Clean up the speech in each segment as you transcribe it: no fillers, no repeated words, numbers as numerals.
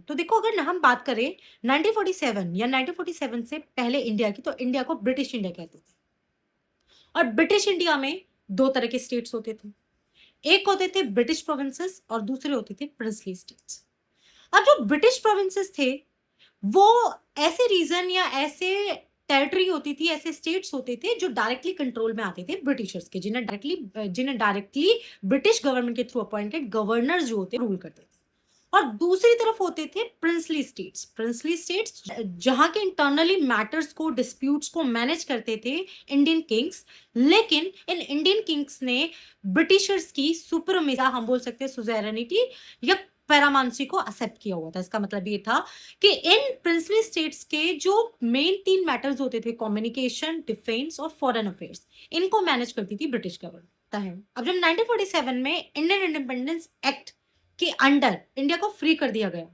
तो देखो, अगर हम बात करें 1947 या 1947 से पहले इंडिया की, तो इंडिया को ब्रिटिश इंडिया कहते थे। और ब्रिटिश इंडिया में दो तरह के स्टेट्स होते थे। एक होते थे ब्रिटिश प्रोविंसेस और दूसरे होते थे प्रिंसली स्टेट्स। अब जो ब्रिटिश प्रोविंसेस थे, वो ऐसे रीजन या ऐसे टेरिटरी होती थी, ऐसे स्टेट्स होते थे जो डायरेक्टली कंट्रोल में आते थे ब्रिटिशर्स के, जिन्हें डायरेक्टली ब्रिटिश गवर्नमेंट के थ्रू अपॉइंटेड गवर्नर्स जो होते रूल करते थे। और दूसरी तरफ होते थे प्रिंसली स्टेट्स जहां के इंटरनली मैटर्स को, डिस्प्यूट्स को मैनेज करते थे इंडियन किंग्स। लेकिन इन इंडियन किंग्स ने ब्रिटिशर्स की सुपरमेजा, हम बोल सकते हैं सुजेरेनिटी या पैरामानसी को एक्सेप्ट किया हुआ था। इसका मतलब ये था कि इन प्रिंसली स्टेट्स के जो मेन 3 मैटर्स होते थे, कम्युनिकेशन, डिफेंस और फॉरेन अफेयर्स, इनको मैनेज करती थी ब्रिटिश गवर्नमेंट। अब जब 1947 में इंडियन इंडिपेंडेंस एक्ट के अंडर इंडिया को फ्री कर दिया गया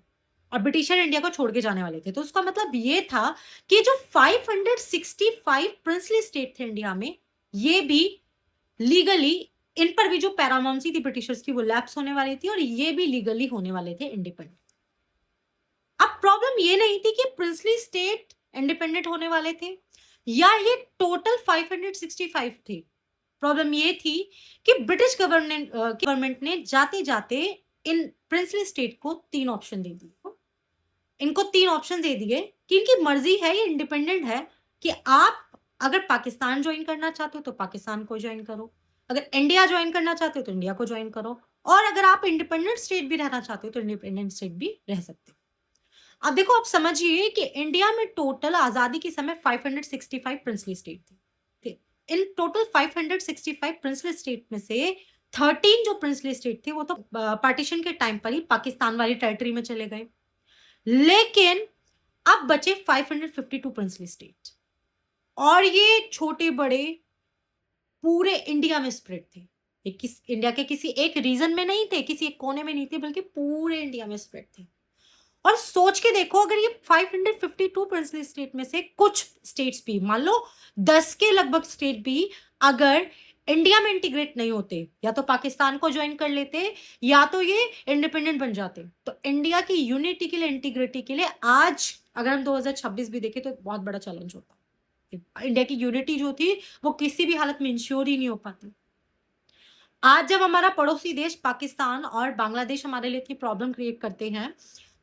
और ब्रिटिशर इंडिया को छोड़ के जाने वाले थे, तो उसका मतलब ये था कि जो 565 प्रिंसली स्टेट थे इंडिया में, ये भी लीगली, इन पर भी जो पैरामाउंसी थी ब्रिटिशर्स की, वो लैप्स होने वाली थी और ये भी लीगली होने वाले थे इंडिपेंडेंट। अब प्रॉब्लम ये नहीं थी कि प्रिंसली स्टेट इंडिपेंडेंट होने वाले थे या ये टोटल 565 थे। प्रॉब्लम ये थी कि ब्रिटिश गवर्नमेंट ने जाते जाते इन प्रिंसली स्टेट को 3 ऑप्शन दे दिए। इनको 3 ऑप्शन दे दिए कि इनकी मर्जी है, ये इंडिपेंडेंट है, कि आप अगर पाकिस्तान ज्वाइन करना चाहते हो तो पाकिस्तान को ज्वाइन करो, अगर इंडिया ज्वाइन करना चाहते हो तो इंडिया को ज्वाइन करो, और अगर आप इंडिपेंडेंट स्टेट भी रहना चाहते हो तो इंडिपेंडेंट स्टेट भी रह सकते हो। अब देखो, आप समझिए कि इंडिया में टोटल आजादी के समय 565 प्रिंसली स्टेट थे। इन टोटल 565 प्रिंसली स्टेट में से 13 जो प्रिंसली स्टेट थे वो तो पार्टीशन के टाइम पर ही पाकिस्तान वाली टेरिटरी में चले गए। लेकिन अब बचे 552 प्रिंसली स्टेट, और ये छोटे बड़े पूरे इंडिया में स्प्रेड थे। इंडिया के किसी एक रीजन में नहीं थे, किसी एक कोने में नहीं थे, बल्कि पूरे इंडिया में स्प्रेड थे। और सोच के देखो, अगर ये 552 प्रिंसली स्टेट में से कुछ स्टेट्स भी, मान लो 10 के लगभग स्टेट भी अगर इंडिया में इंटीग्रेट नहीं होते, या तो पाकिस्तान को ज्वाइन कर लेते या तो ये इंडिपेंडेंट बन जाते, तो इंडिया की यूनिटी के लिए, इंटीग्रिटी के लिए आज अगर हम 2026 भी देखें तो बहुत बड़ा चैलेंज होता। इंडिया की यूनिटी जो थी वो किसी भी हालत में इंश्योर ही नहीं हो पाती। आज जब हमारा पड़ोसी देश पाकिस्तान और बांग्लादेश हमारे लिए इतनी प्रॉब्लम क्रिएट करते हैं,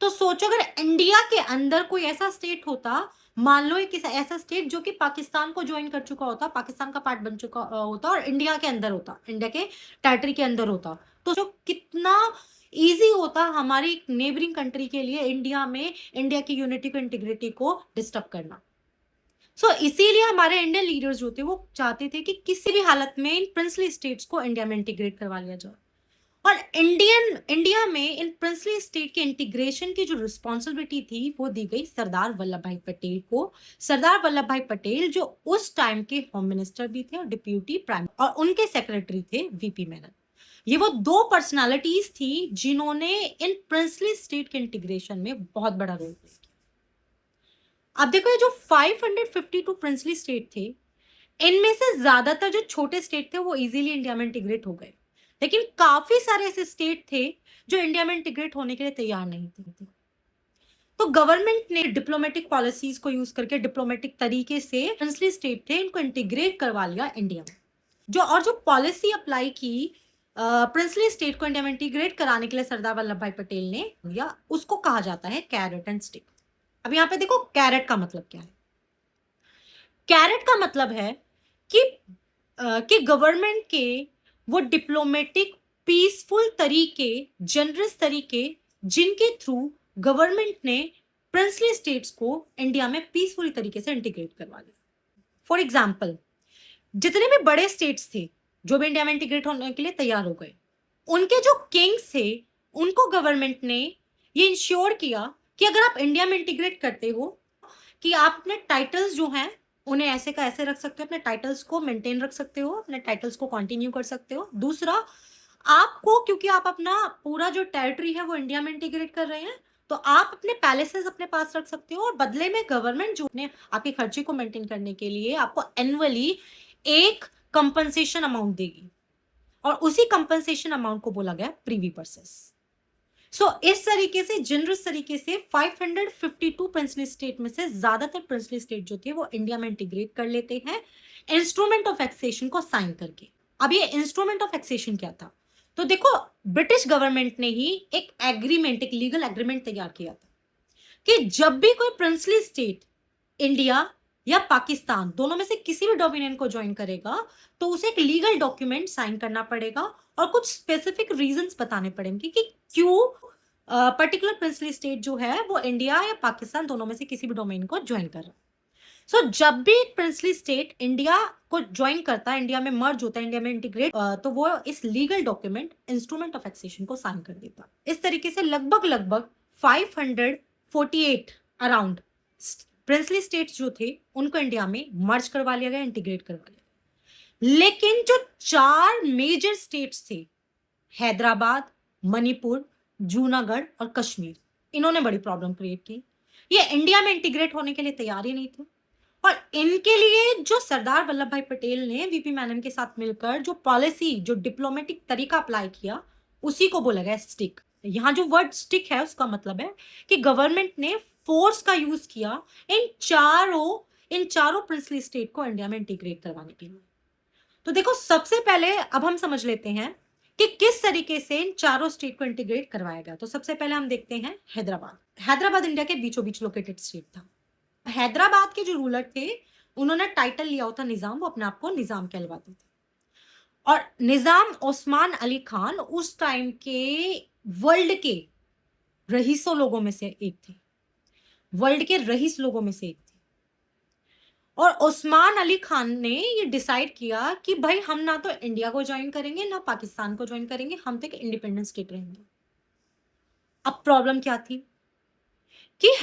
तो सोचो अगर इंडिया के अंदर कोई ऐसा स्टेट होता, मान लो एक ऐसा स्टेट जो कि पाकिस्तान को ज्वाइन कर चुका होता, पाकिस्तान का पार्ट बन चुका होता और इंडिया के अंदर होता, इंडिया के टेरिटरी के अंदर होता, तो जो कितना इजी होता हमारी नेबरिंग कंट्री के लिए इंडिया में इंडिया की यूनिटी को, इंटीग्रिटी को डिस्टर्ब करना। इसीलिए हमारे इंडियन लीडर्स जो थे वो चाहते थे कि किसी भी हालत में इन प्रिंसली स्टेट्स को इंडिया में इंटीग्रेट करवा लिया जाए। और इंडिया में इन प्रिंसली स्टेट के इंटीग्रेशन की जो रिस्पॉन्सिबिलिटी थी वो दी गई सरदार वल्लभ भाई पटेल को। सरदार वल्लभ भाई पटेल जो उस टाइम के होम मिनिस्टर भी थे और डिप्यूटी प्राइम, और उनके सेक्रेटरी थे वीपी मेनन। ये वो 2 पर्सनालिटीज थी जिन्होंने इन प्रिंसली स्टेट के इंटीग्रेशन में बहुत बड़ा रोल प्ले किया। अब देखो, ये जो 552 प्रिंसली स्टेट थे, इनमें से ज्यादातर जो छोटे स्टेट थे वो इजीली इंडिया में इंटीग्रेट हो गए, लेकिन काफी सारे ऐसे स्टेट थे जो इंडिया में इंटीग्रेट होने के लिए तैयार नहीं थे। तो गवर्नमेंट ने डिप्लोमेटिक पॉलिसीज को यूज करके, डिप्लोमेटिक तरीके से प्रिंसली स्टेट थे इनको इंटीग्रेट करवा लिया इंडिया में। जो पॉलिसी अप्लाई की प्रिंसली स्टेट को इंडिया में इंटीग्रेट कराने के लिए सरदार वल्लभ भाई पटेल ने दिया, उसको कहा जाता है कैरेट एंड स्टिक। अब यहाँ पे देखो, कैरेट का मतलब क्या है। कैरेट का मतलब है कि गवर्नमेंट के वो डिप्लोमेटिक, पीसफुल तरीके, जनरस तरीके, जिनके थ्रू गवर्नमेंट ने प्रिंसली स्टेट्स को इंडिया में पीसफुली तरीके से इंटीग्रेट करवा लिया। फॉर एग्जाम्पल, जितने भी बड़े स्टेट्स थे जो भी इंडिया में इंटीग्रेट होने के लिए तैयार हो गए, उनके जो किंग्स थे उनको गवर्नमेंट ने ये इंश्योर किया कि अगर आप इंडिया में इंटीग्रेट करते हो कि आप अपने टाइटल्स जो हैं उन्हें ऐसे का ऐसे रख सकते हो, अपने टाइटल्स को मेंटेन रख सकते हो, अपने टाइटल्स को कंटिन्यू कर सकते हो। दूसरा, आपको, क्योंकि आप अपना पूरा जो टेरिटरी है वो इंडिया में इंटीग्रेट कर रहे हैं, तो आप अपने पैलेसेस अपने पास रख सकते हो, और बदले में गवर्नमेंट जो ने आपके खर्चे को मेंटेन करने के लिए आपको एनुअली एक कंपनसेशन अमाउंट देगी, और उसी कंपनसेशन अमाउंट को बोला गया प्रीवी पर्सेस। सो इस तरीके से जनरस तरीके से 552 प्रिंसली स्टेट में से ज्यादातर प्रिंसली स्टेट जो थे वो इंडिया में इंटीग्रेट कर लेते हैं इंस्ट्रूमेंट ऑफ एक्सेशन को साइन करके। अब ये इंस्ट्रूमेंट ऑफ एक्सेशन क्या था? तो देखो, ब्रिटिश गवर्नमेंट ने ही एक एग्रीमेंट, एक लीगल एग्रीमेंट तैयार किया था कि जब भी कोई प्रिंसली स्टेट इंडिया या पाकिस्तान दोनों में से किसी भी डोमिनियन को ज्वाइन करेगा तो उसे एक लीगल डॉक्यूमेंट साइन करना पड़ेगा और कुछ स्पेसिफिक रीजंस बताने पड़ेंगे कि क्यों पर्टिकुलर प्रिंसली स्टेट जो है वो इंडिया या पाकिस्तान दोनों में से किसी भी डोमेन को ज्वाइन कर रहा है। सो जब भी एक प्रिंसली स्टेट इंडिया को ज्वाइन करता है, इंडिया में मर्ज होता है, इंडिया में इंटीग्रेट, तो वो इस legal document instrument of accession को साइन कर देता। इस तरीके से लगभग लगभग 548 अराउंड प्रिंसली स्टेट्स जो थे उनको इंडिया में मर्ज करवा लिया गया, इंटीग्रेट करवा लिया गया। लेकिन जो 4 मेजर स्टेट्स थे, हैदराबाद, मणिपुर, जूनागढ़ और कश्मीर, इन्होंने बड़ी प्रॉब्लम क्रिएट की। ये इंडिया में इंटीग्रेट होने के लिए तैयार ही नहीं थे और इनके लिए जो सरदार वल्लभ भाई पटेल ने वीपी मेनन के साथ मिलकर जो पॉलिसी, जो डिप्लोमेटिक तरीका अप्लाई किया, उसी को बोला गया स्टिक। यहां जो वर्ड स्टिक है उसका मतलब है कि गवर्नमेंट ने फोर्स का यूज किया इन चारों प्रिंसली स्टेट को इंडिया में इंटीग्रेट करवाने के लिए। तो देखो, सबसे पहले अब हम समझ लेते हैं कि किस तरीके से इन चारों स्टेट को इंटीग्रेट करवाया गया। तो सबसे पहले हम देखते हैं हैदराबाद। हैदराबाद इंडिया के बीचों बीच लोकेटेड स्टेट था। हैदराबाद के जो रूलर थे उन्होंने टाइटल लिया होता निजाम, वो अपने आप को निजाम कहलवाते थे। और निजाम ओस्मान अली खान उस टाइम के वर्ल्ड के रईसों लोगों में से एक थे, वर्ल्ड के रईस लोगों में से एक थे। और ओस्मान अली खान ने ये डिसाइड किया कि भाई हम ना तो इंडिया को ज्वाइन करेंगे ना पाकिस्तान को ज्वाइन करेंगे, हम तो एक इंडिपेंडेंट स्टेट रहेंगे। अब प्रॉब्लम क्या थी कि